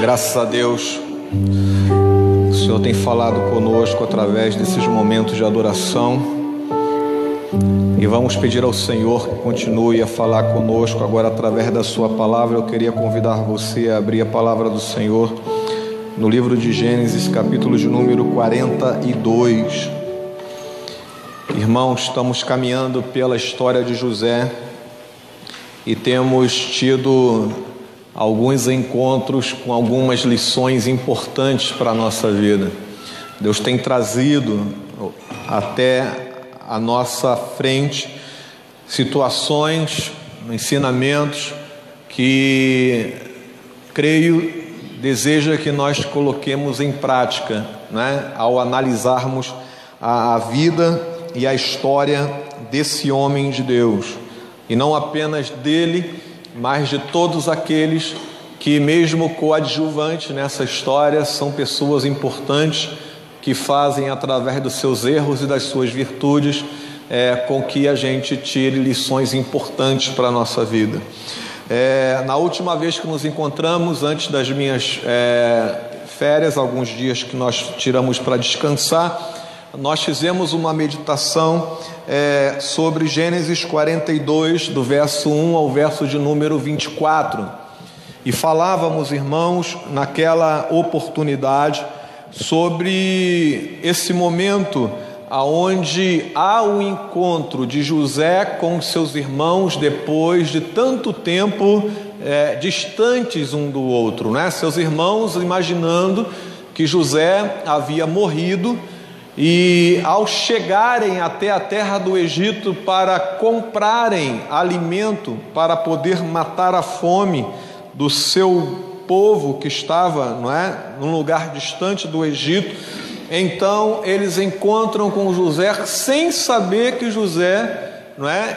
Graças a Deus, o Senhor tem falado conosco através desses momentos de adoração, e vamos pedir ao Senhor que continue a falar conosco agora através da sua palavra. Eu queria convidar você a abrir a palavra do Senhor no livro de Gênesis, capítulo de número 42. Irmãos, estamos caminhando pela história de José e temos tido alguns encontros com algumas lições importantes para a nossa vida. Deus tem trazido até a nossa frente situações, ensinamentos que, creio, deseja que nós coloquemos em prática, né? Ao analisarmos a vida e a história desse homem de Deus, e não apenas dele, mas de todos aqueles que, mesmo coadjuvantes nessa história, são pessoas importantes que fazem, através dos seus erros e das suas virtudes, com que a gente tire lições importantes para a nossa vida. Na última vez que nos encontramos, antes das minhas férias, alguns dias que nós tiramos para descansar, nós fizemos uma meditação sobre Gênesis 42, do verso 1 ao verso de número 24. E falávamos, irmãos, naquela oportunidade, sobre esse momento aonde há o encontro de José com seus irmãos depois de tanto tempo distantes um do outro, né? Seus irmãos imaginando que José havia morrido, e ao chegarem até a terra do Egito para comprarem alimento para poder matar a fome do seu povo que estava, num lugar distante do Egito, então eles encontram com José sem saber que José,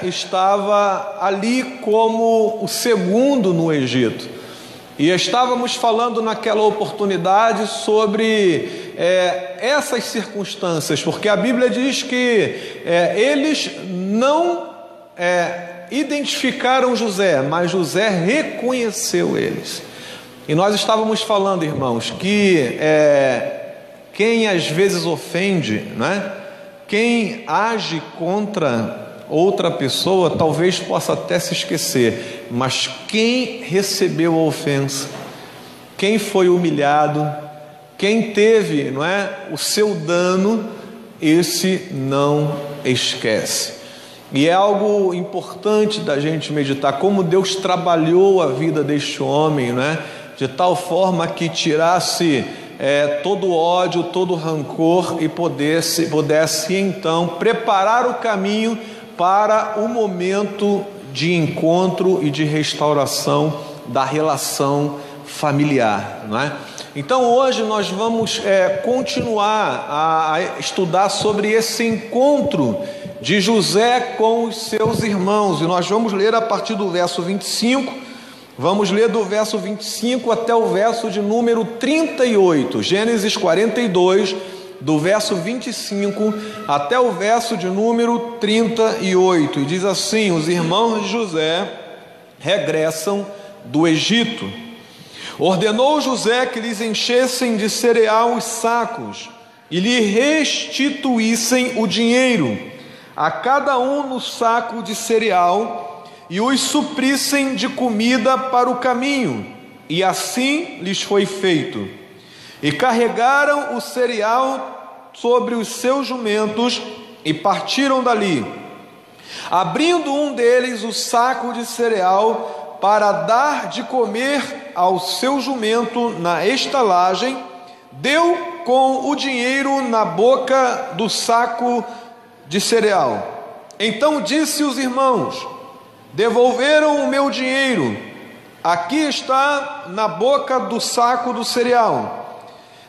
estava ali como o segundo no Egito. E estávamos falando naquela oportunidade sobre essas circunstâncias, porque a Bíblia diz que eles não identificaram José, mas José reconheceu eles. E nós estávamos falando, irmãos, que quem às vezes ofende, quem age contra outra pessoa, talvez possa até se esquecer, mas quem recebeu a ofensa, quem foi humilhado, quem teve, o seu dano, esse não esquece. E é algo importante da gente meditar, como Deus trabalhou a vida deste homem, de tal forma que tirasse todo ódio, todo rancor, e pudesse então preparar o caminho para o momento de encontro e de restauração da relação familiar, Então hoje nós vamos continuar a estudar sobre esse encontro de José com os seus irmãos, e nós vamos ler a partir do verso 25, vamos ler do verso 25 até o verso de número 38, Gênesis 42, do verso 25 até o verso de número 38, e diz assim: os irmãos de José regressam do Egito. Ordenou José que lhes enchessem de cereal os sacos e lhe restituíssem o dinheiro, a cada um no saco de cereal, e os suprissem de comida para o caminho. E assim lhes foi feito. E carregaram o cereal sobre os seus jumentos e partiram dali. Abrindo um deles o saco de cereal para dar de comer ao seu jumento na estalagem, deu com o dinheiro na boca do saco de cereal. Então disse os irmãos: devolveram o meu dinheiro, aqui está na boca do saco do cereal.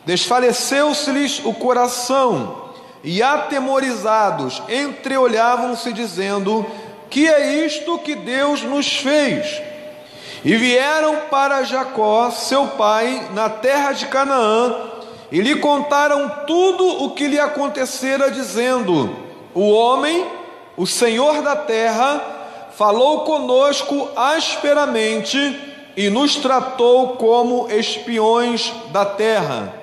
Desfaleceu-se-lhes o coração, e atemorizados entreolhavam-se, dizendo: que é isto que Deus nos fez? E vieram para Jacó, seu pai, na terra de Canaã, e lhe contaram tudo o que lhe acontecera, dizendo: o homem, o Senhor da terra, falou conosco asperamente, e nos tratou como espiões da terra.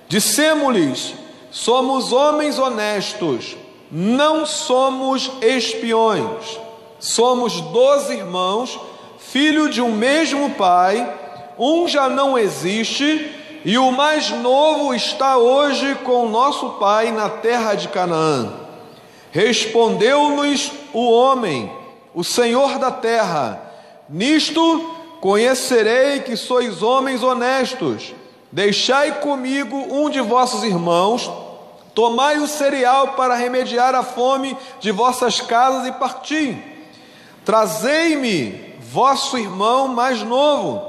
Dissemos-lhes: somos homens honestos, não somos espiões. Somos 12 irmãos, filho de um mesmo pai. Um já não existe, e o mais novo está hoje com nosso pai na terra de Canaã. Respondeu-nos o homem, o Senhor da terra: nisto conhecerei que sois homens honestos. Deixai comigo um de vossos irmãos, tomai o cereal para remediar a fome de vossas casas e parti. Trazei-me vosso irmão mais novo.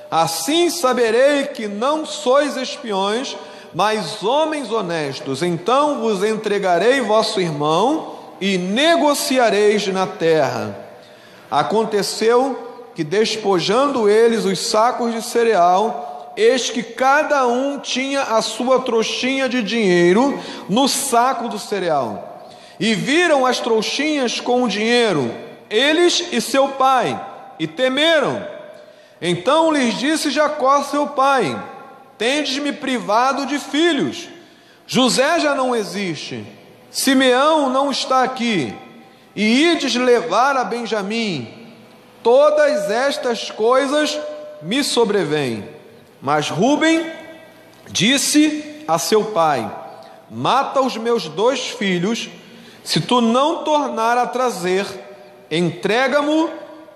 Assim saberei que não sois espiões, mas homens honestos. Então vos entregarei vosso irmão e negociareis na terra. Aconteceu que, despojando eles os sacos de cereal, eis que cada um tinha a sua trouxinha de dinheiro no saco do cereal. E viram as trouxinhas com o dinheiro, eles e seu pai, e temeram. Então lhes disse Jacó seu pai: tendes-me privado de filhos. José já não existe, Simeão não está aqui, e ides levar a Benjamim. Todas estas coisas me sobrevêm. Mas Rúben disse a seu pai: mata os meus 2 filhos, se tu não tornar a trazer, entrega-mo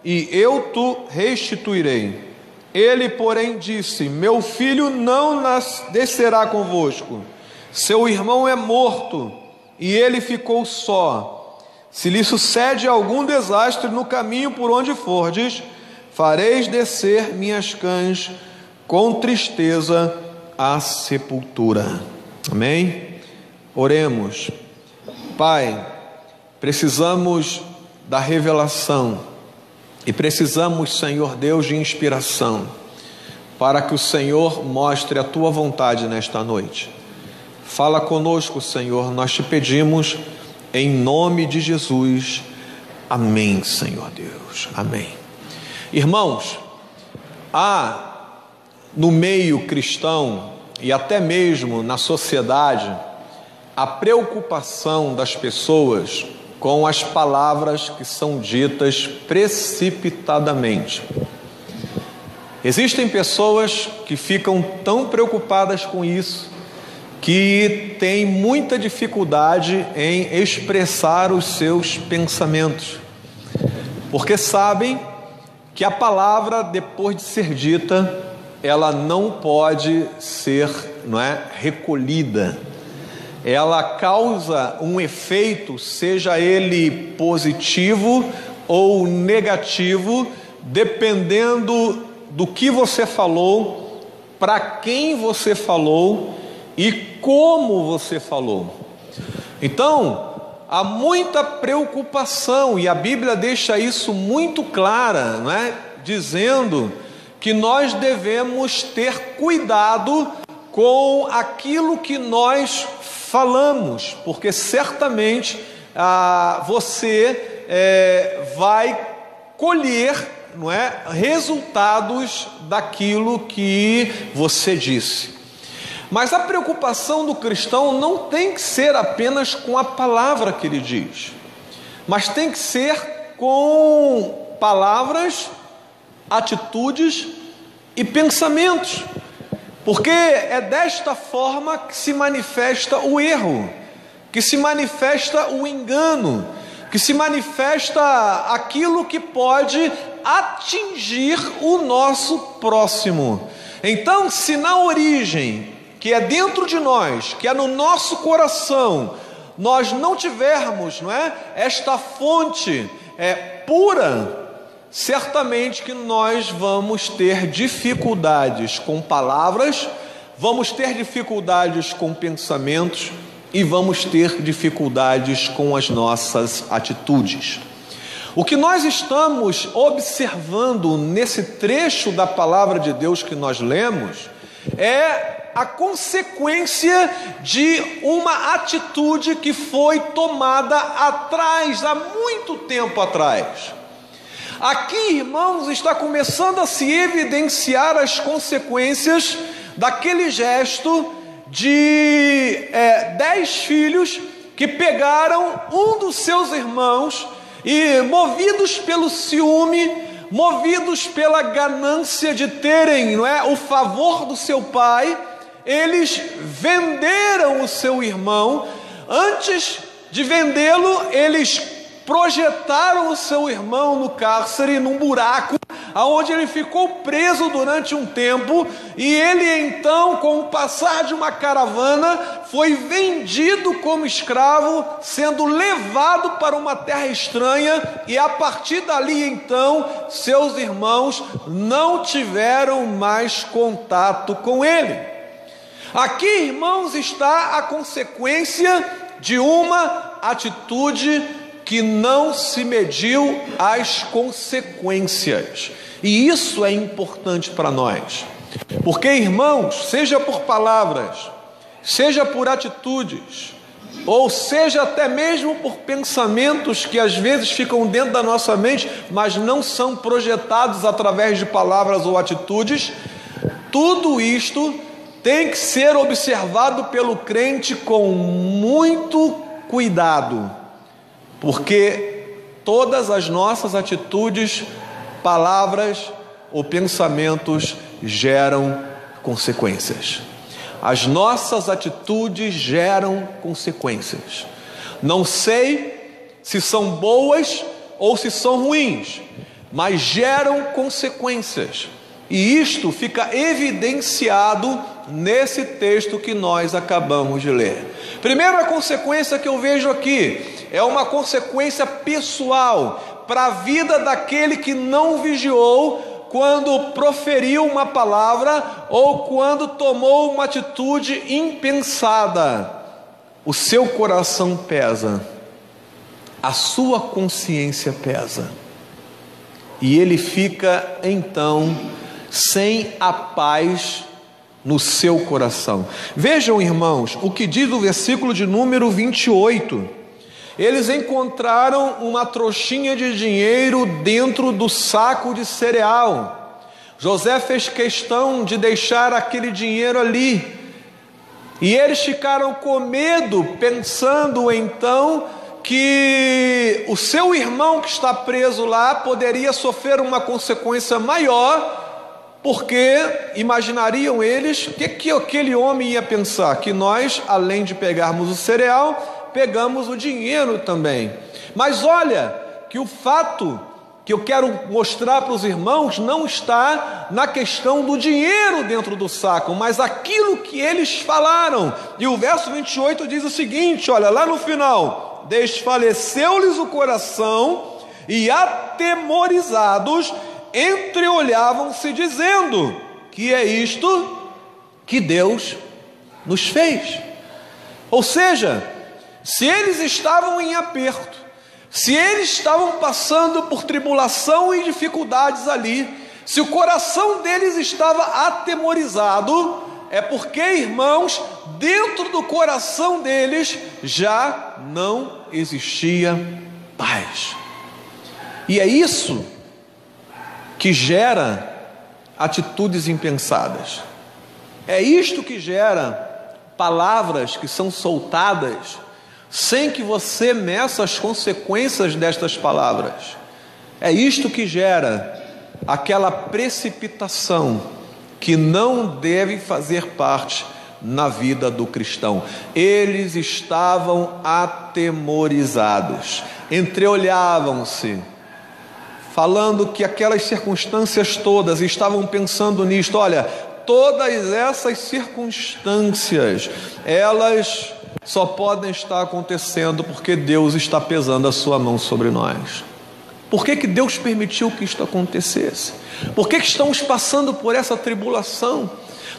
e eu te restituirei. Ele, porém, disse: meu filho não descerá convosco, seu irmão é morto, e ele ficou só. Se lhe sucede algum desastre no caminho por onde fordes, fareis descer minhas cães com tristeza à sepultura. Amém? Oremos. Pai, precisamos da revelação e precisamos, Senhor Deus, de inspiração para que o Senhor mostre a Tua vontade nesta noite. Fala conosco, Senhor, nós te pedimos em nome de Jesus. Amém, Senhor Deus. Amém. Irmãos, há no meio cristão e até mesmo na sociedade a preocupação das pessoas com as palavras que são ditas precipitadamente. Existem pessoas que ficam tão preocupadas com isso que têm muita dificuldade em expressar os seus pensamentos, porque sabem que a palavra, depois de ser dita, ela não pode ser, recolhida. Ela causa um efeito, seja ele positivo ou negativo, dependendo do que você falou, para quem você falou e como você falou. Então, há muita preocupação, e a Bíblia deixa isso muito clara, dizendo que nós devemos ter cuidado com aquilo que nós falamos, porque certamente você vai colher resultados daquilo que você disse. Mas a preocupação do cristão não tem que ser apenas com a palavra que ele diz, mas tem que ser com palavras, atitudes e pensamentos, porque é desta forma que se manifesta o erro, que se manifesta o engano, que se manifesta aquilo que pode atingir o nosso próximo. Então, se na origem, que é dentro de nós, que é no nosso coração, nós não tivermos, esta fonte pura, certamente que nós vamos ter dificuldades com palavras, vamos ter dificuldades com pensamentos e vamos ter dificuldades com as nossas atitudes. O que nós estamos observando nesse trecho da palavra de Deus que nós lemos é a consequência de uma atitude que foi tomada há muito tempo atrás. Aqui, irmãos, está começando a se evidenciar as consequências daquele gesto de 10 filhos que pegaram um dos seus irmãos e, movidos pelo ciúme, movidos pela ganância de terem, o favor do seu pai, eles venderam o seu irmão. Antes de vendê-lo, eles projetaram o seu irmão no cárcere, num buraco, aonde ele ficou preso durante um tempo, e ele então, com o passar de uma caravana, foi vendido como escravo, sendo levado para uma terra estranha, e a partir dali então, seus irmãos não tiveram mais contato com ele. Aqui, irmãos, está a consequência de uma atitude que não se mediu as consequências. E isso é importante para nós, porque, irmãos, seja por palavras, seja por atitudes, ou seja até mesmo por pensamentos que às vezes ficam dentro da nossa mente, mas não são projetados através de palavras ou atitudes, tudo isto tem que ser observado pelo crente com muito cuidado, porque todas as nossas atitudes, palavras ou pensamentos geram consequências. As nossas atitudes geram consequências. Não sei se são boas ou se são ruins, mas geram consequências. E isto fica evidenciado nesse texto que nós acabamos de ler. Primeira consequência que eu vejo aqui é uma consequência pessoal para a vida daquele que não vigiou quando proferiu uma palavra ou quando tomou uma atitude impensada. O seu coração pesa, a sua consciência pesa, e ele fica então sem a paz no seu coração. Vejam, irmãos, o que diz o versículo de número 28. Eles encontraram uma trouxinha de dinheiro dentro do saco de cereal. José fez questão de deixar aquele dinheiro ali, e eles ficaram com medo, pensando então que o seu irmão que está preso lá poderia sofrer uma consequência maior, porque imaginariam eles que aquele homem ia pensar, que nós, além de pegarmos o cereal, pegamos o dinheiro também. Mas olha, que o fato que eu quero mostrar para os irmãos não está na questão do dinheiro dentro do saco, mas aquilo que eles falaram. E o verso 28 diz o seguinte, olha, lá no final: desfaleceu-lhes o coração, e atemorizados entreolhavam-se, dizendo: que é isto que Deus nos fez? Ou seja, se eles estavam em aperto, se eles estavam passando por tribulação e dificuldades ali, se o coração deles estava atemorizado, é porque, irmãos, dentro do coração deles já não existia paz. E é isso que gera atitudes impensadas. É isto que gera palavras que são soltadas sem que você meça as consequências destas palavras. É isto que gera aquela precipitação que não deve fazer parte na vida do cristão. Eles estavam atemorizados, entreolhavam-se, falando que aquelas circunstâncias todas, estavam pensando nisto. Olha, todas essas circunstâncias, elas só podem estar acontecendo porque Deus está pesando a sua mão sobre nós. Por que Deus permitiu que isto acontecesse? Por que estamos passando por essa tribulação?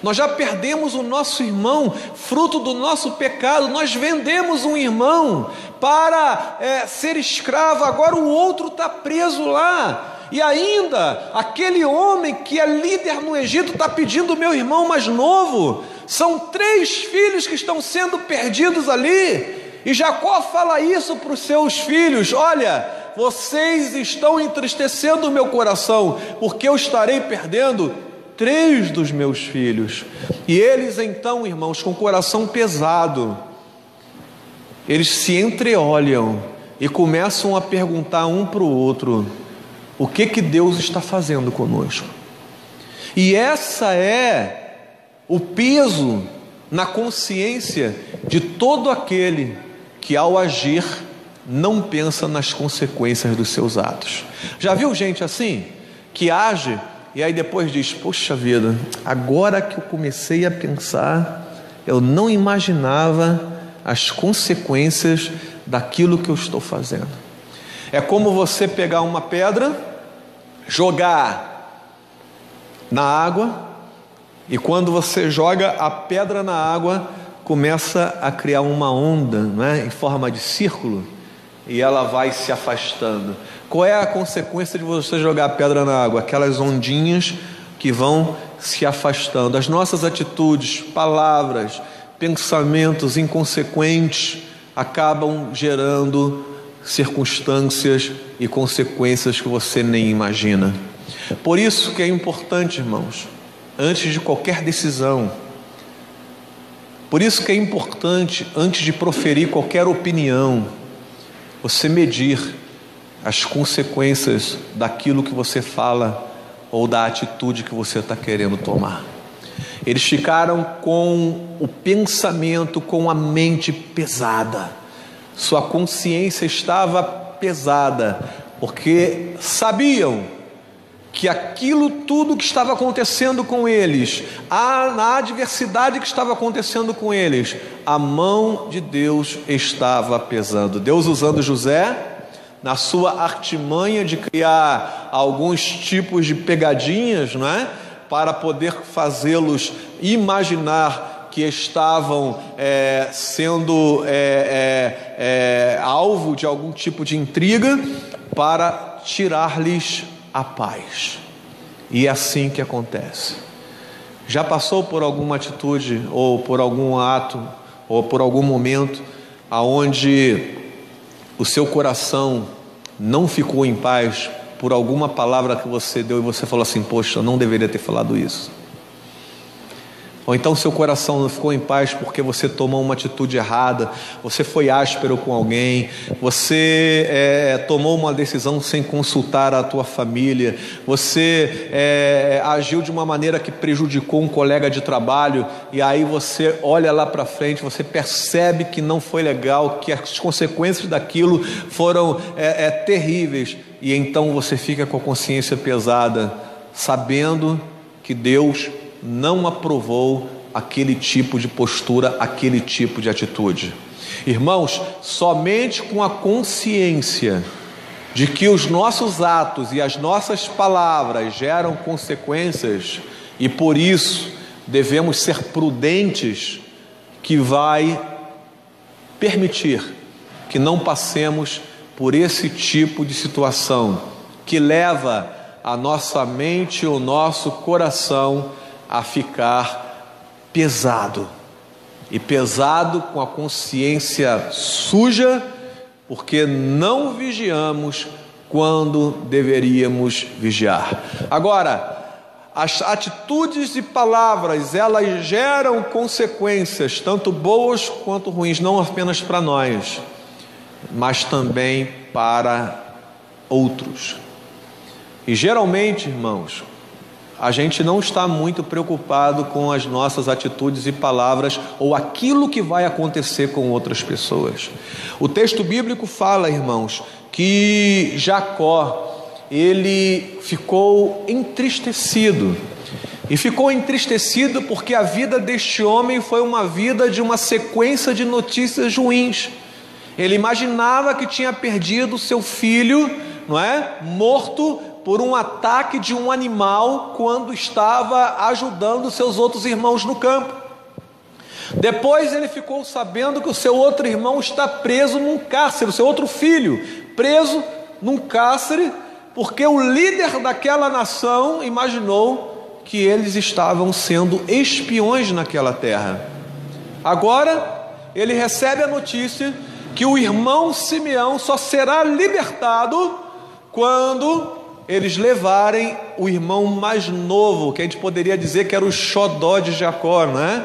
Nós já perdemos o nosso irmão, fruto do nosso pecado. Nós vendemos um irmão para ser escravo, agora o outro está preso lá. E ainda, aquele homem que é líder no Egito está pedindo o meu irmão mais novo. São 3 filhos que estão sendo perdidos ali. E Jacó fala isso para os seus filhos: olha, vocês estão entristecendo o meu coração, porque eu estarei perdendo 3 dos meus filhos. E eles então, irmãos, com o coração pesado, eles se entreolham e começam a perguntar um para o outro: o que Deus está fazendo conosco? E essa é o peso na consciência de todo aquele que, ao agir, não pensa nas consequências dos seus atos. Já viu gente assim, que age e aí depois diz: poxa vida, agora que eu comecei a pensar, eu não imaginava as consequências daquilo que eu estou fazendo. É como você pegar uma pedra, jogar na água, e quando você joga a pedra na água, começa a criar uma onda, não é? Em forma de círculo, e ela vai se afastando. Qual é a consequência de você jogar a pedra na água? Aquelas ondinhas que vão se afastando. As nossas atitudes, palavras, pensamentos inconsequentes acabam gerando circunstâncias e consequências que você nem imagina. Por isso que é importante, irmãos, antes de qualquer decisão, por isso que é importante, antes de proferir qualquer opinião, você medir as consequências daquilo que você fala ou da atitude que você está querendo tomar. Eles ficaram com o pensamento, com a mente pesada. Sua consciência estava pesada, porque sabiam que aquilo tudo que estava acontecendo com eles, na adversidade que estava acontecendo com eles, a mão de Deus estava pesando. Deus usando José na sua artimanha de criar alguns tipos de pegadinhas, não é? Para poder fazê-los imaginar que estavam sendo alvo de algum tipo de intriga, para tirar-lhes a paz. E é assim que acontece. Já passou por alguma atitude, ou por algum ato, ou por algum momento aonde o seu coração não ficou em paz por alguma palavra que você deu e você falou assim: poxa, eu não deveria ter falado isso? Ou então seu coração não ficou em paz porque você tomou uma atitude errada, você foi áspero com alguém, você tomou uma decisão sem consultar a tua família, você agiu de uma maneira que prejudicou um colega de trabalho, e aí você olha lá para frente, você percebe que não foi legal, que as consequências daquilo foram terríveis, e então você fica com a consciência pesada, sabendo que Deus não aprovou aquele tipo de postura, aquele tipo de atitude. Irmãos, somente com a consciência de que os nossos atos e as nossas palavras geram consequências, e por isso devemos ser prudentes, que vai permitir que não passemos por esse tipo de situação que leva a nossa mente, o nosso coração a ficar pesado, e pesado com a consciência suja, porque não vigiamos quando deveríamos vigiar. Agora, as atitudes e palavras, elas geram consequências, tanto boas quanto ruins, não apenas para nós, mas também para outros. E geralmente, irmãos, a gente não está muito preocupado com as nossas atitudes e palavras, ou aquilo que vai acontecer com outras pessoas. O texto bíblico fala, irmãos, que Jacó, ele ficou entristecido. E ficou entristecido porque a vida deste homem foi uma vida de uma sequência de notícias ruins. Ele imaginava que tinha perdido seu filho, não é? Morto por um ataque de um animal, quando estava ajudando seus outros irmãos no campo. Depois ele ficou sabendo que o seu outro irmão está preso num cárcere, o seu outro filho preso num cárcere, porque o líder daquela nação imaginou que eles estavam sendo espiões naquela terra. Agora ele recebe a notícia que o irmão Simeão só será libertado quando eles levarem o irmão mais novo, que a gente poderia dizer que era o xodó de Jacó, né?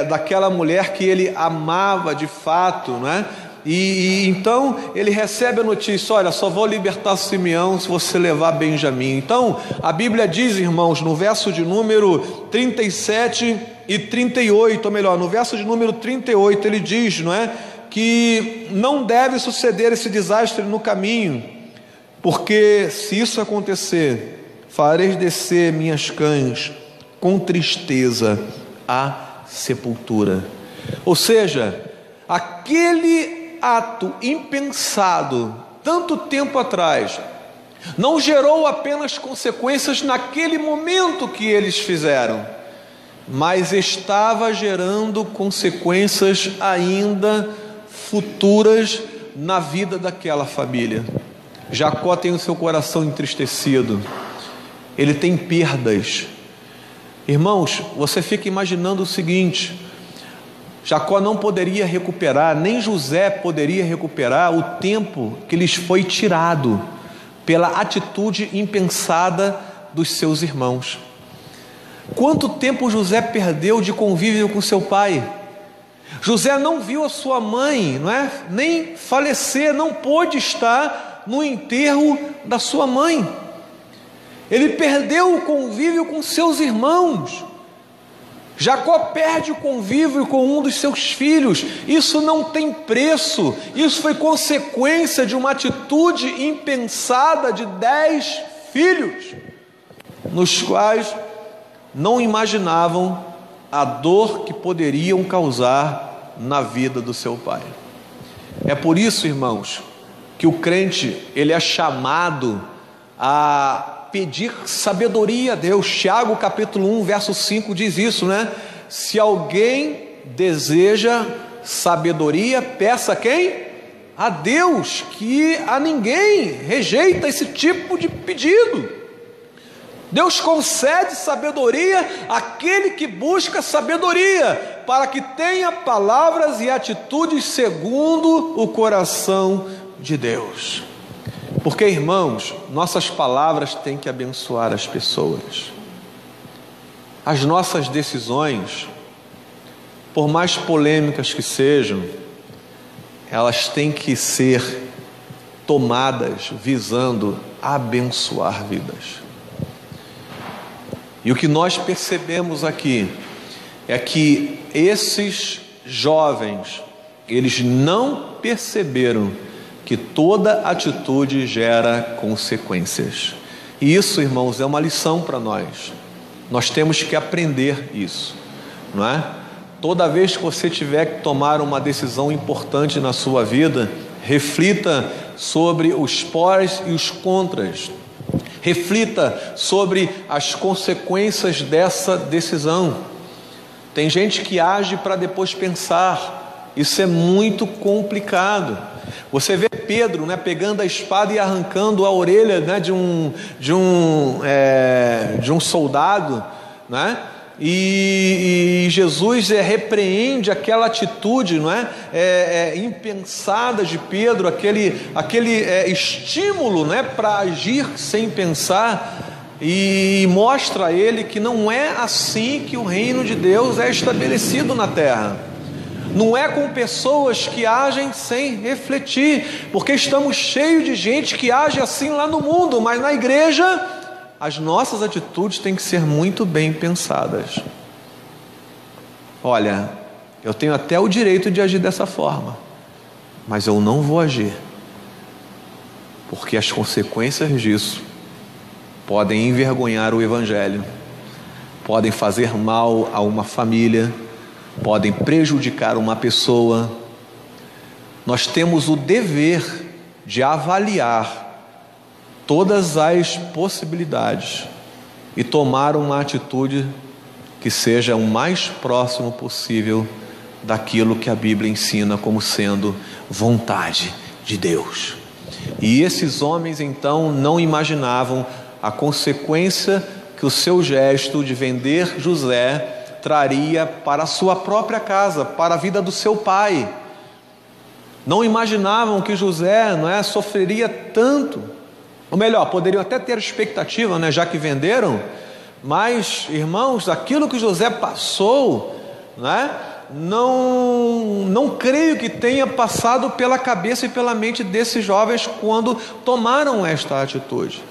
Daquela mulher que ele amava de fato, né? E então ele recebe a notícia: olha, só vou libertar Simeão se você levar Benjamim. Então a Bíblia diz, irmãos, no verso de número 37 e 38, ou melhor, no verso de número 38, ele diz, não é, que não deve suceder esse desastre no caminho, porque se isso acontecer, farei descer minhas cães com tristeza à sepultura. Ou seja, aquele ato impensado tanto tempo atrás não gerou apenas consequências naquele momento que eles fizeram, mas estava gerando consequências ainda futuras na vida daquela família. Jacó tem o seu coração entristecido, ele tem perdas. Irmãos, você fica imaginando o seguinte: Jacó não poderia recuperar, nem José poderia recuperar o tempo que lhes foi tirado pela atitude impensada dos seus irmãos. Quanto tempo José perdeu de convívio com seu pai? José não viu a sua mãe, não é? Nem falecer, não pôde estar no enterro da sua mãe. Ele perdeu o convívio com seus irmãos. Jacó perde o convívio com um dos seus filhos. Isso não tem preço. Isso foi consequência de uma atitude impensada de 10 filhos, nos quais não imaginavam a dor que poderiam causar na vida do seu pai. É por isso, irmãos, que o crente ele é chamado a pedir sabedoria a Deus. Tiago capítulo 1 verso 5 diz isso, né? Se alguém deseja sabedoria, peça a quem? A Deus, que a ninguém rejeita esse tipo de pedido. Deus concede sabedoria àquele que busca sabedoria, para que tenha palavras e atitudes segundo o coração de Deus. Porque, irmãos, nossas palavras têm que abençoar as pessoas. As nossas decisões, por mais polêmicas que sejam, elas têm que ser tomadas visando abençoar vidas. E o que nós percebemos aqui é que esses jovens, eles não perceberam que toda atitude gera consequências. E isso, irmãos, é uma lição para nós. Nós temos que aprender isso, não é? Toda vez que você tiver que tomar uma decisão importante na sua vida, reflita sobre os prós e os contras. Reflita sobre as consequências dessa decisão. Tem gente que age para depois pensar. Isso é muito complicado. Você vê Pedro, né, pegando a espada e arrancando a orelha, né, de um soldado, né? E Jesus repreende aquela atitude, não é? Impensada de Pedro, aquele estímulo, né, para agir sem pensar, e mostra a ele que não é assim que o reino de Deus é estabelecido na terra. Não é com pessoas que agem sem refletir, porque estamos cheios de gente que age assim lá no mundo, mas na igreja as nossas atitudes têm que ser muito bem pensadas. Olha, eu tenho até o direito de agir dessa forma, mas eu não vou agir, porque as consequências disso podem envergonhar o Evangelho, podem fazer mal a uma família, podem prejudicar uma pessoa. Nós temos o dever de avaliar todas as possibilidades e tomar uma atitude que seja o mais próximo possível daquilo que a Bíblia ensina como sendo vontade de Deus. E esses homens então não imaginavam a consequência que o seu gesto de vender José traria para a sua própria casa, para a vida do seu pai. não imaginavam que José, não é, sofreria tanto. Ou melhor, poderiam até ter expectativa, né, já que venderam, mas, irmãos, aquilo que José passou, né, não creio que tenha passado pela cabeça e pela mente desses jovens quando tomaram esta atitude.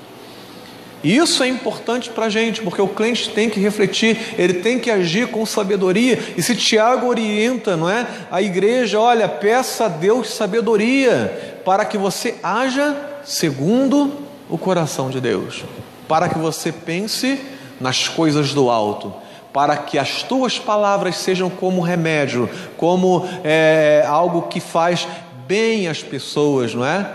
E isso é importante para a gente, porque o crente tem que refletir, ele tem que agir com sabedoria. E se Tiago orienta, não é, a igreja, olha, peça a Deus sabedoria, para que você haja segundo o coração de Deus, para que você pense nas coisas do alto, para que as tuas palavras sejam como remédio, como algo que faz bem às pessoas, não é?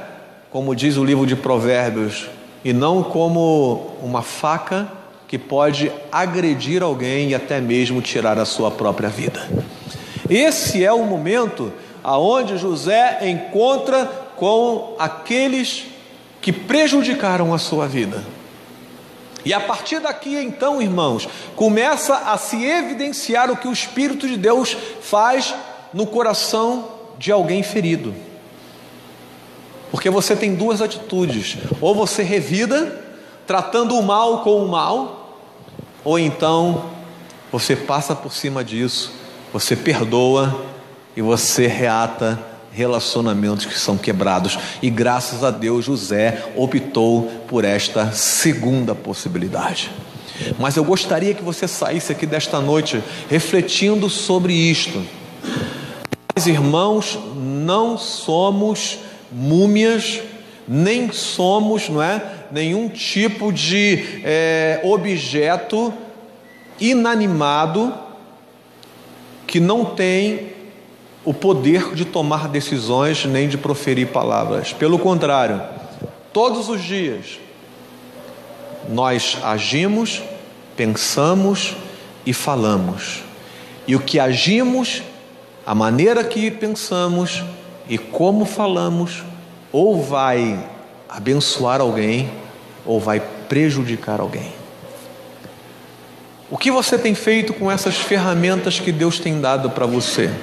Como diz o livro de Provérbios, e não como uma faca que pode agredir alguém e até mesmo tirar a sua própria vida. Esse é o momento aonde José encontra com aqueles que prejudicaram a sua vida. E a partir daqui, então, irmãos, começa a se evidenciar o que o Espírito de Deus faz no coração de alguém ferido. Porque você tem duas atitudes: ou você revida, tratando o mal com o mal, ou então você passa por cima disso, você perdoa e você reata relacionamentos que são quebrados. E graças a Deus José optou por esta segunda possibilidade. Mas eu gostaria que você saísse aqui desta noite refletindo sobre isto. Mas, irmãos, não somos múmias, nem somos, não é, nenhum tipo de objeto inanimado que não tem o poder de tomar decisões nem de proferir palavras. Pelo contrário, todos os dias nós agimos, pensamos e falamos. E o que agimos, a maneira que pensamos e como falamos, ou vai abençoar alguém ou vai prejudicar alguém. O que você tem feito com essas ferramentas que Deus tem dado para você?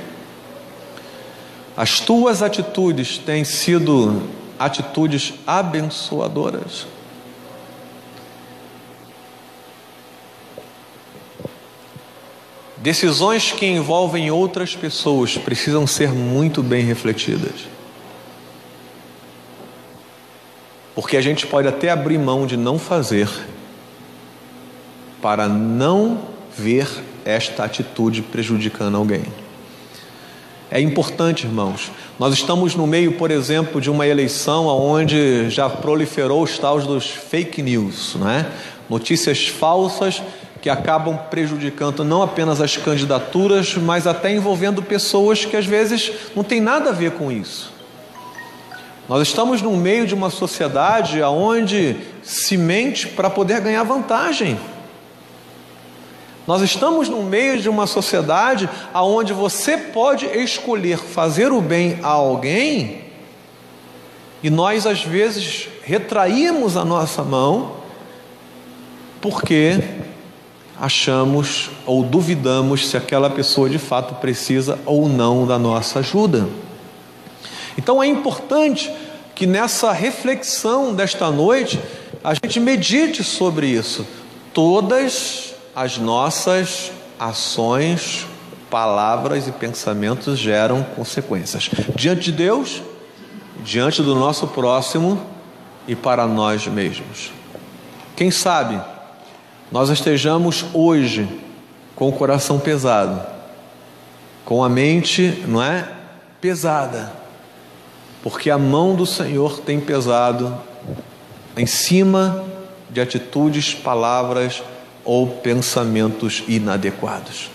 As tuas atitudes têm sido atitudes abençoadoras? Decisões que envolvem outras pessoas precisam ser muito bem refletidas. Porque a gente pode até abrir mão de não fazer para não ver esta atitude prejudicando alguém. É importante, irmãos. Nós estamos no meio, por exemplo, de uma eleição onde já proliferou os tais dos fake news, não é? Notícias falsas que acabam prejudicando não apenas as candidaturas, mas até envolvendo pessoas que às vezes não tem nada a ver com isso. Nós estamos no meio de uma sociedade onde se mente para poder ganhar vantagem. Nós estamos no meio de uma sociedade onde você pode escolher fazer o bem a alguém e nós às vezes retraímos a nossa mão porque achamos ou duvidamos se aquela pessoa de fato precisa ou não da nossa ajuda. Então é importante que nessa reflexão desta noite a gente medite sobre isso. Todas as nossas ações, palavras e pensamentos geram consequências diante de Deus, diante do nosso próximo e para nós mesmos. Quem sabe nós estejamos hoje com o coração pesado, com a mente, não é, pesada, porque a mão do Senhor tem pesado em cima de atitudes, palavras ou pensamentos inadequados.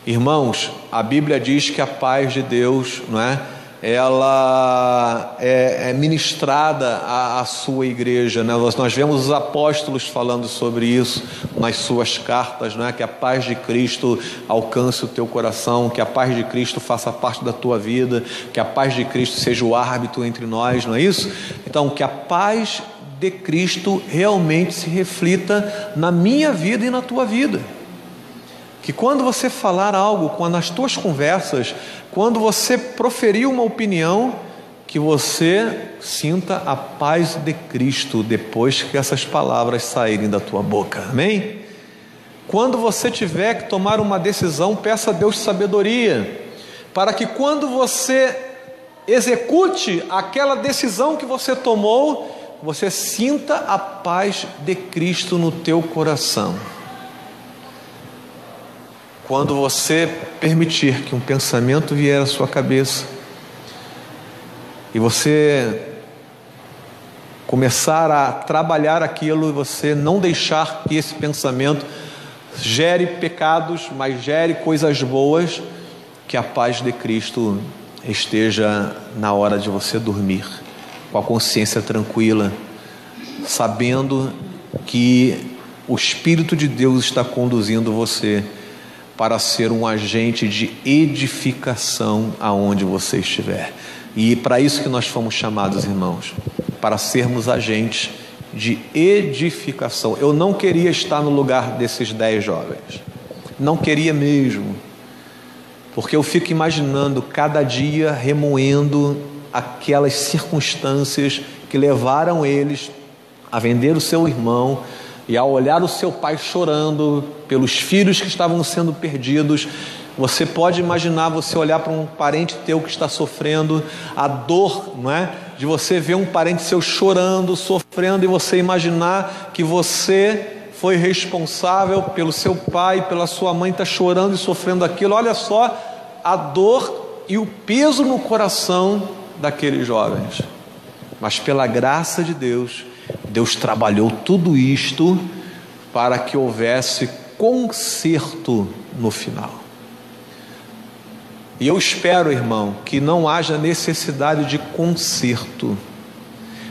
Irmãos, a Bíblia diz que a paz de Deus, não é, ela é ministrada à sua igreja, né? Nós vemos os apóstolos falando sobre isso nas suas cartas, não é? Que a paz de Cristo alcance o teu coração, que a paz de Cristo faça parte da tua vida, que a paz de Cristo seja o árbitro entre nós, não é isso? Então, que a paz de Cristo realmente se reflita na minha vida e na tua vida. que quando você falar algo, quando nas tuas conversas, quando você proferir uma opinião, que você sinta a paz de Cristo depois que essas palavras saírem da tua boca, amém? Quando você tiver que tomar uma decisão, peça a Deus sabedoria, para que quando você execute aquela decisão que você tomou, você sinta a paz de Cristo no teu coração. Quando você permitir que um pensamento vier à sua cabeça, e você começar a trabalhar aquilo, e você não deixar que esse pensamento gere pecados, mas gere coisas boas, que a paz de Cristo esteja na hora de você dormir, com a consciência tranquila, sabendo que o Espírito de Deus está conduzindo você para ser um agente de edificação aonde você estiver. E para isso que nós fomos chamados, irmãos, para sermos agentes de edificação. Eu não queria estar no lugar desses 10 jovens, não queria mesmo, porque eu fico imaginando cada dia remoendo aquelas circunstâncias que levaram eles a vender o seu irmão, e ao olhar o seu pai chorando pelos filhos que estavam sendo perdidos. Você pode imaginar, você olhar para um parente teu que está sofrendo, a dor, não é? De você ver um parente seu chorando, sofrendo, e você imaginar que você foi responsável pelo seu pai, pela sua mãe estar chorando e sofrendo aquilo. Olha só a dor e o peso no coração daqueles jovens. Mas pela graça de Deus, Deus trabalhou tudo isto para que houvesse conserto no final. E eu espero, irmão, que não haja necessidade de conserto.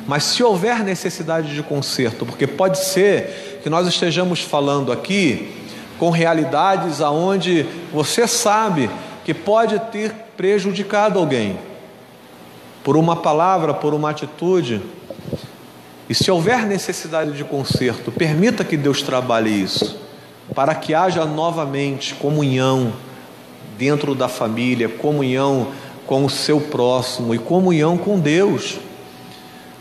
Mas se houver necessidade de conserto, porque pode ser que nós estejamos falando aqui com realidades aonde você sabe que pode ter prejudicado alguém, por uma palavra, por uma atitude. E se houver necessidade de conserto, permita que Deus trabalhe isso, para que haja novamente comunhão dentro da família, comunhão com o seu próximo e comunhão com Deus.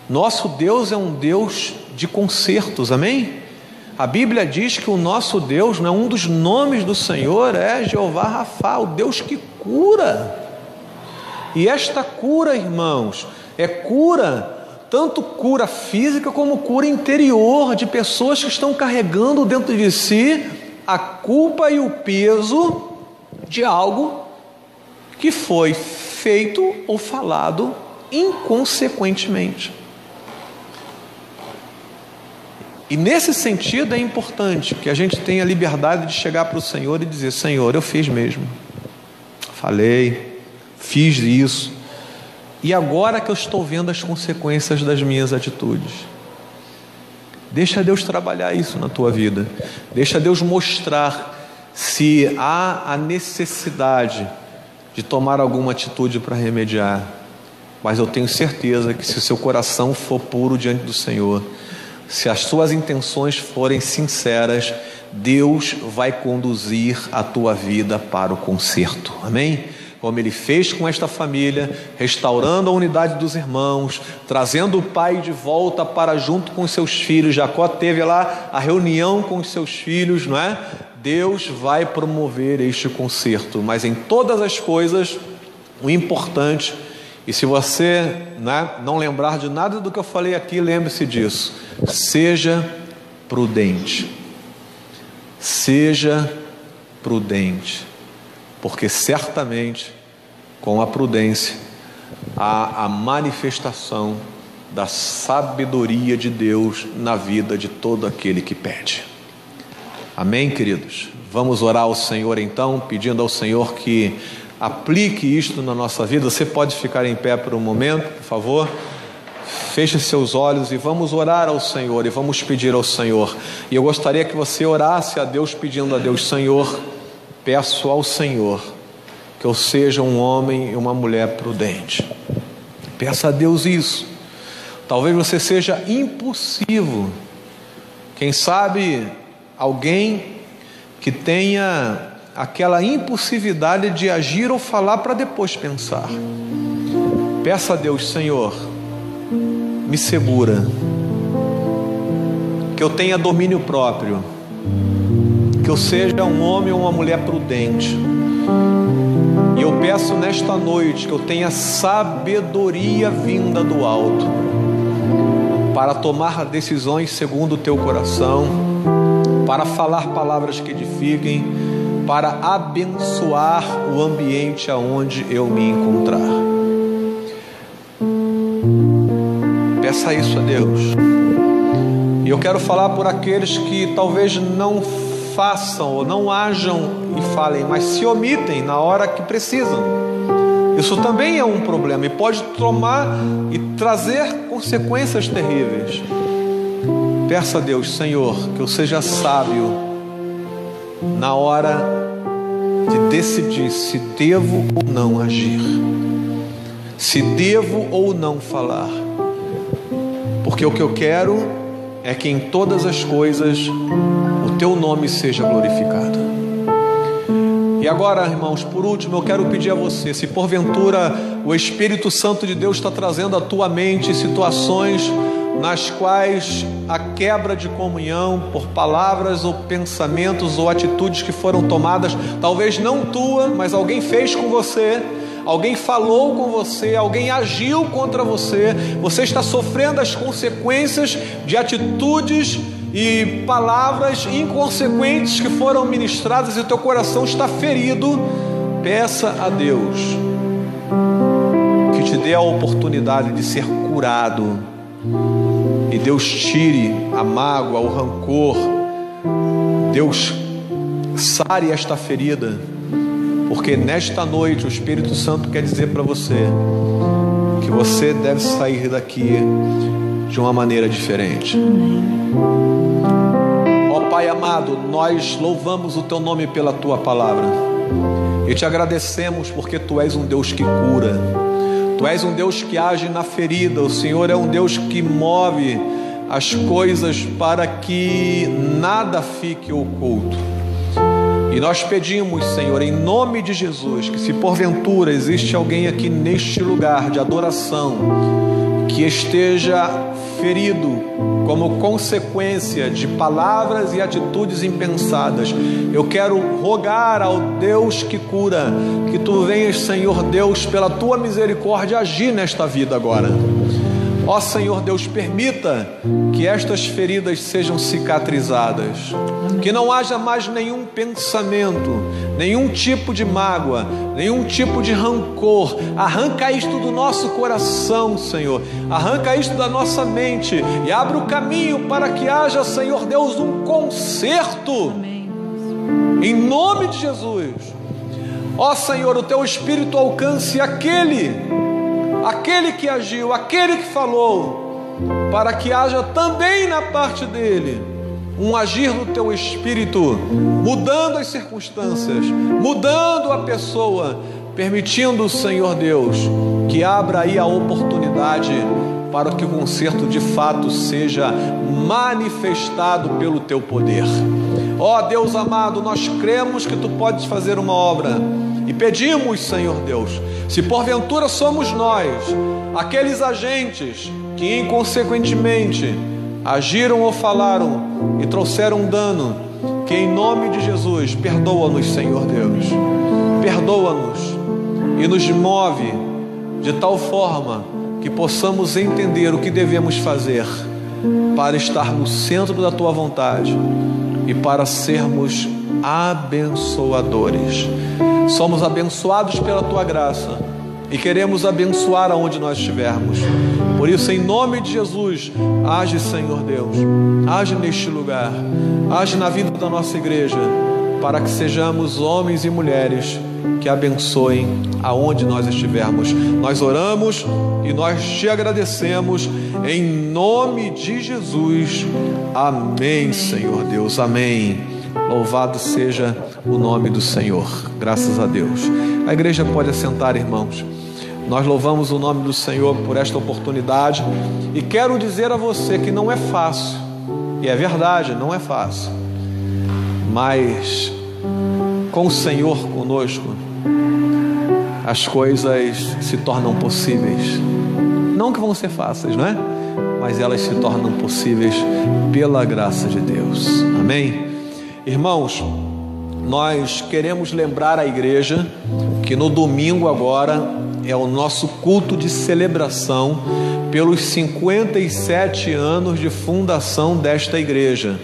Nosso Deus é um Deus de consertos, amém? A Bíblia diz que o nosso Deus, um dos nomes do Senhor é Jeová Rafa, o Deus que cura. E esta cura, irmãos, é cura, tanto cura física como cura interior, de pessoas que estão carregando dentro de si a culpa e o peso de algo que foi feito ou falado inconsequentemente. E nesse sentido é importante que a gente tenha a liberdade de chegar para o Senhor e dizer: Senhor, eu fiz mesmo, falei, fiz isso, e agora que eu estou vendo as consequências das minhas atitudes. Deixa Deus trabalhar isso na tua vida, deixa Deus mostrar se há a necessidade de tomar alguma atitude para remediar. Mas eu tenho certeza que se o seu coração for puro diante do Senhor, se as suas intenções forem sinceras, Deus vai conduzir a tua vida para o conserto, amém? Como Ele fez com esta família, restaurando a unidade dos irmãos, trazendo o pai de volta para junto com os seus filhos. Jacó teve lá a reunião com os seus filhos, não é? Deus vai promover este conserto, mas em todas as coisas, o importante, e se você não lembrar de nada do que eu falei aqui, lembre-se disso: seja prudente, porque certamente com a prudência há a manifestação da sabedoria de Deus na vida de todo aquele que pede. Amém, queridos? Vamos orar ao Senhor então, pedindo ao Senhor que aplique isto na nossa vida. Você pode ficar em pé por um momento, por favor? Feche seus olhos e vamos orar ao Senhor, e vamos pedir ao Senhor. E eu gostaria que você orasse a Deus, pedindo a Deus: Senhor, peço ao Senhor que eu seja um homem e uma mulher prudente. Peça a Deus isso. Talvez você seja impulsivo. Quem sabe alguém que tenha aquela impulsividade de agir ou falar para depois pensar. Peça a Deus: Senhor, me segura, que eu tenha domínio próprio, que eu seja um homem ou uma mulher prudente. E eu peço nesta noite que eu tenha sabedoria vinda do alto, para tomar decisões segundo o teu coração, para falar palavras que edifiquem, para abençoar o ambiente aonde eu me encontrar. Peça isso a Deus. E eu quero falar por aqueles que talvez não façam ou não ajam e falem, mas se omitem na hora que precisam. Isso também é um problema e pode tomar e trazer consequências terríveis. Peça a Deus: Senhor, que eu seja sábio na hora de decidir se devo ou não agir, se devo ou não falar, porque o que eu quero é que em todas as coisas o teu nome seja glorificado. E agora, irmãos, por último, eu quero pedir a você, se porventura o Espírito Santo de Deus está trazendo à tua mente situações nas quais a quebra de comunhão por palavras ou pensamentos ou atitudes que foram tomadas, talvez não tua, mas alguém fez com você, alguém falou com você, alguém agiu contra você, você está sofrendo as consequências de atitudes e palavras inconsequentes que foram ministradas e o teu coração está ferido. Peça a Deus que te dê a oportunidade de ser curado, e Deus tire a mágoa, o rancor, Deus sare esta ferida, porque nesta noite o Espírito Santo quer dizer para você que você deve sair daqui de uma maneira diferente. Ó Pai amado, nós louvamos o teu nome pela tua palavra e te agradecemos porque tu és um Deus que cura, tu és um Deus que age na ferida, o Senhor é um Deus que move as coisas para que nada fique oculto. E nós pedimos, Senhor, em nome de Jesus, que se porventura existe alguém aqui neste lugar de adoração que esteja ferido como consequência de palavras e atitudes impensadas, eu quero rogar ao Deus que cura, que tu venhas, Senhor Deus, pela tua misericórdia, agir nesta vida agora. Ó Senhor Deus, permita que estas feridas sejam cicatrizadas, que não haja mais nenhum pensamento, nenhum tipo de mágoa, nenhum tipo de rancor. Arranca isto do nosso coração, Senhor, arranca isto da nossa mente e abre o caminho para que haja, Senhor Deus, um conserto. Em nome de Jesus. Ó Senhor, o teu Espírito alcance aquele que agiu, aquele que falou, para que haja também na parte dele um agir do teu Espírito, mudando as circunstâncias, mudando a pessoa, permitindo, Senhor Deus, que abra aí a oportunidade para que o conserto de fato seja manifestado pelo teu poder. Ó Deus amado, nós cremos que tu podes fazer uma obra e pedimos, Senhor Deus, se porventura somos nós aqueles agentes que inconsequentemente agiram ou falaram e trouxeram dano, que em nome de Jesus, perdoa-nos, Senhor Deus, perdoa-nos e nos move de tal forma que possamos entender o que devemos fazer para estar no centro da tua vontade e para sermos abençoadores. Somos abençoados pela tua graça e queremos abençoar aonde nós estivermos. Por isso, em nome de Jesus, age, Senhor Deus, age neste lugar, age na vida da nossa igreja, para que sejamos homens e mulheres que abençoem aonde nós estivermos. Nós oramos e nós te agradecemos em nome de Jesus. Amém, Senhor Deus, amém. Louvado seja o nome do Senhor. Graças a Deus. A igreja pode assentar, irmãos. Nós louvamos o nome do Senhor por esta oportunidade e quero dizer a você que não é fácil, e é verdade, não é fácil, mas com o Senhor conosco, as coisas se tornam possíveis. Não que vão ser fáceis, não é? Mas elas se tornam possíveis pela graça de Deus. Amém? Irmãos, nós queremos lembrar a igreja que no domingo agora é o nosso culto de celebração pelos 57 anos de fundação desta igreja.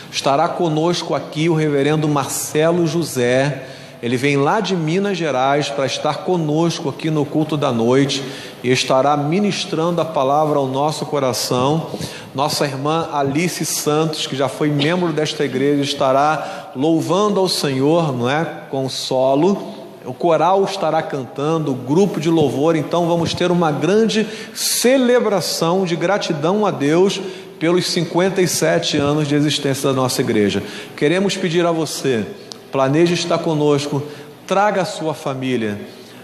Estará conosco aqui o reverendo Marcelo José. Ele vem lá de Minas Gerais para estar conosco aqui no culto da noite e estará ministrando a palavra ao nosso coração. Nossa irmã Alice Santos, que já foi membro desta igreja, estará louvando ao Senhor, não é? Com solo. O coral estará cantando, o grupo de louvor. Então vamos ter uma grande celebração de gratidão a Deus pelos 57 anos de existência da nossa igreja. Queremos pedir a você, planeje estar conosco, traga a sua família,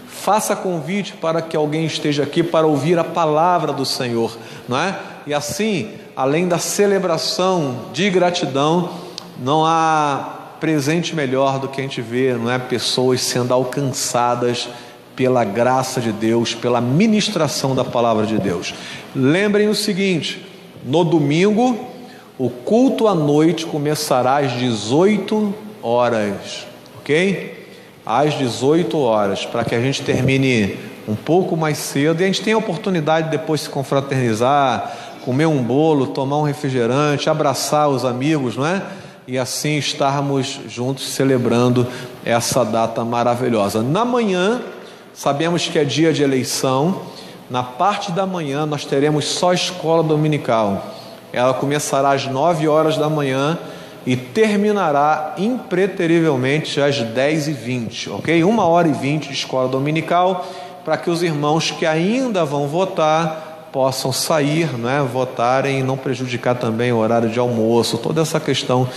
faça convite para que alguém esteja aqui para ouvir a palavra do Senhor, não é? E assim, além da celebração de gratidão, não há presente melhor do que a gente vê, não é? Pessoas sendo alcançadas pela graça de Deus, pela ministração da palavra de Deus. Lembrem o seguinte: no domingo, o culto à noite começará às 18 horas, ok? Às 18 horas, para que a gente termine um pouco mais cedo e a gente tenha a oportunidade de depois se confraternizar, comer um bolo, tomar um refrigerante, abraçar os amigos, não é? E assim estarmos juntos celebrando essa data maravilhosa. Na manhã, sabemos que é dia de eleição. Na parte da manhã nós teremos só escola dominical. Ela começará às 9 horas da manhã e terminará impreterivelmente às 10h20, ok? 1h20 de escola dominical, para que os irmãos que ainda vão votar possam sair, não é? Votarem e não prejudicar também o horário de almoço, toda essa questão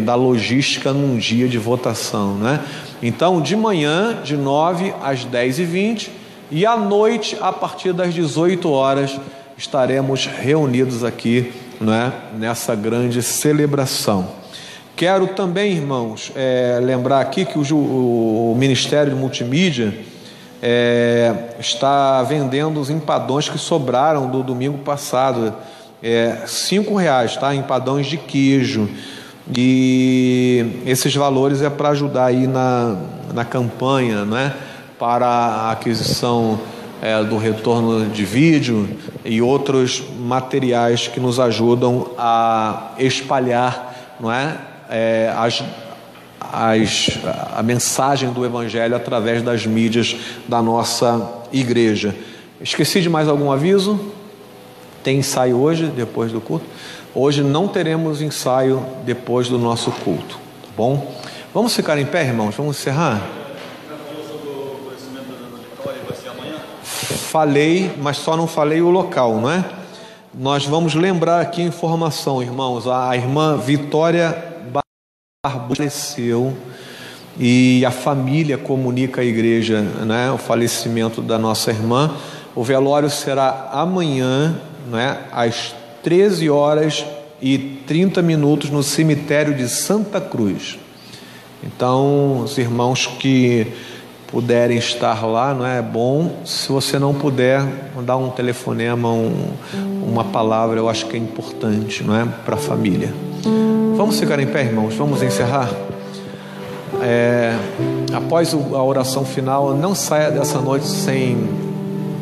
da logística num dia de votação, né? Então, de manhã, de 9 às 10h20, e à noite, a partir das 18 horas, estaremos reunidos aqui, não é? Nessa grande celebração. Quero também, irmãos, lembrar aqui que o Ministério de Multimídia está vendendo os empadões que sobraram do domingo passado, R$5, tá? Empadões de queijo, e esses valores é para ajudar aí na campanha, né? Para a aquisição do retorno de vídeo e outros materiais que nos ajudam a espalhar, não é? A mensagem do Evangelho através das mídias da nossa igreja. Esqueci de mais algum aviso? Tem ensaio hoje, depois do culto? Hoje não teremos ensaio depois do nosso culto, tá bom? Vamos ficar em pé, irmãos? Vamos encerrar? Falei, mas só não falei o local, não é? Nós vamos lembrar aqui a informação, irmãos. A irmã Vitória faleceu e a família comunica à igreja, né, o falecimento da nossa irmã. O velório será amanhã, né, às 13h30 no cemitério de Santa Cruz. Então, os irmãos que puderem estar lá, não é bom. Se você não puder, mandar um telefonema, uma palavra, eu acho que é importante, não é, para a família. Vamos ficar em pé, irmãos, vamos encerrar. Após a oração final, não saia dessa noite sem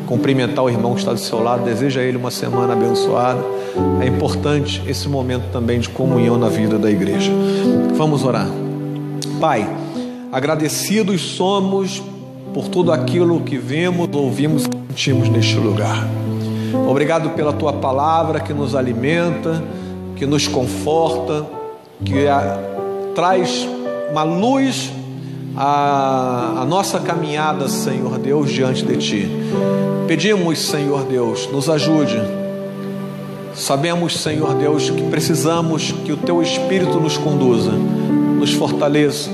cumprimentar o irmão que está do seu lado, deseja a ele uma semana abençoada. É importante esse momento também de comunhão na vida da igreja. Vamos orar. Pai, agradecidos somos por tudo aquilo que vemos, ouvimos e sentimos neste lugar. Obrigado pela Tua palavra que nos alimenta, que nos conforta, que traz uma luz à nossa caminhada, Senhor Deus, diante de Ti. Pedimos, Senhor Deus, nos ajude. Sabemos, Senhor Deus, que precisamos que o Teu Espírito nos conduza, nos fortaleça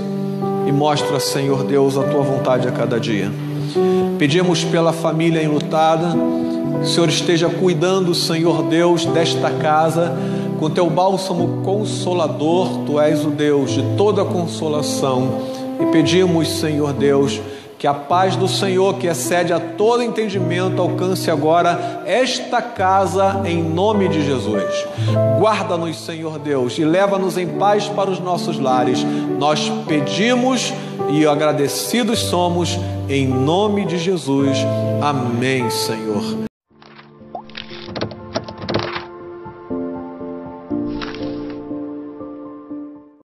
e mostra, Senhor Deus, a Tua vontade a cada dia. Pedimos pela família enlutada, Que o Senhor esteja cuidando, Senhor Deus, desta casa, com teu bálsamo consolador. Tu és o Deus de toda consolação. E pedimos, Senhor Deus, que a paz do Senhor, que excede a todo entendimento, alcance agora esta casa em nome de Jesus. Guarda-nos, Senhor Deus, e leva-nos em paz para os nossos lares. Nós pedimos e agradecidos somos em nome de Jesus. Amém, Senhor.